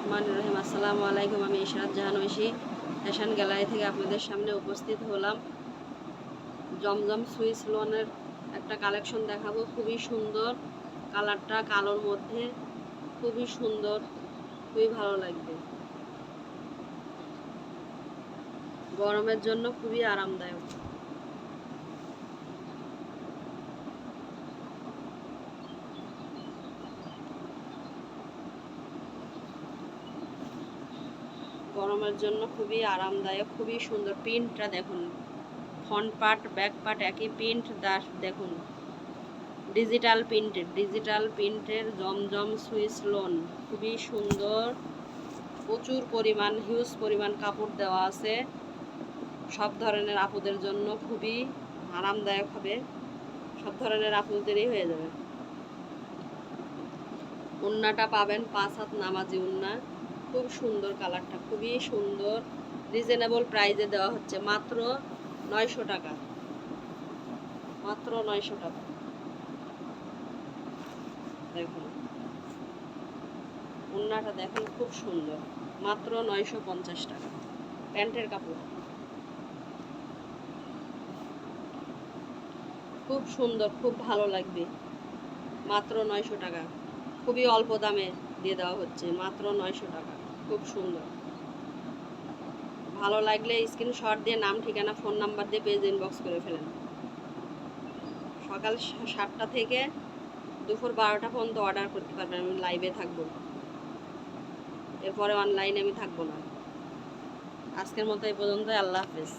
রহমানির রহিম। আসসালামু আলাইকুম। আমি ইশরাত জাহান ঐশী ফ্যাশন গ্যালারি থেকে আপনাদের সামনে উপস্থিত হলাম। জমজম সুইস লোনের একটা কালেকশন দেখাবো। খুবই সুন্দর, কালারটা কালোর মধ্যে খুবই সুন্দর, খুবই ভালো লাগবে। গরমের জন্য খুবই আরামদায়ক। গরমের জন্য খুবই আরামদায়ক, খুবই সুন্দর। প্রিন্টটা দেখুন, ফ্রন্ট পার্ট ব্যাক পার্ট একই প্রিন্ট। দেখুন, ডিজিটাল প্রিন্টের জমজম সুইস লোন খুবই সুন্দর। প্রচুর পরিমাণ, হিউজ পরিমাণ কাপড় দেওয়া আছে। সব ধরনের আপুদের জন্য খুবই আরামদায়ক হবে, সব ধরনের আপুদেরই হয়ে যাবে। ওড়নাটা পাবেন 5 হাত নামাজি ওড়না। খুব সুন্দর, কালারটা খুবই সুন্দর। রিজনেবল প্রাইসে দেওয়া হচ্ছে মাত্র 900 টাকা, মাত্র 900 টাকা। দেখুন ওড়নাটা দেখুন, খুব সুন্দর, মাত্র 950 টাকা। প্যান্টের কাপড় খুব সুন্দর, খুব ভালো লাগবে। মাত্র 900 টাকা, খুবই অল্প দামে দিয়ে দেওয়া হচ্ছে, মাত্র 900 টাকা। খুব সুন্দর। ভালো লাগলে স্ক্রিনশট দিয়ে নাম, ঠিকানা, ফোন নাম্বার দিয়ে পেজ ইনবক্স করে ফেলেন। সকাল 7টা থেকে দুপুর 12টা পর্যন্ত অর্ডার করতে পারবেন। আমি লাইভে থাকবো, এরপরে অনলাইনে আমি থাকবো না। আজকের মতো এই পর্যন্ত। আল্লাহ হাফেজ।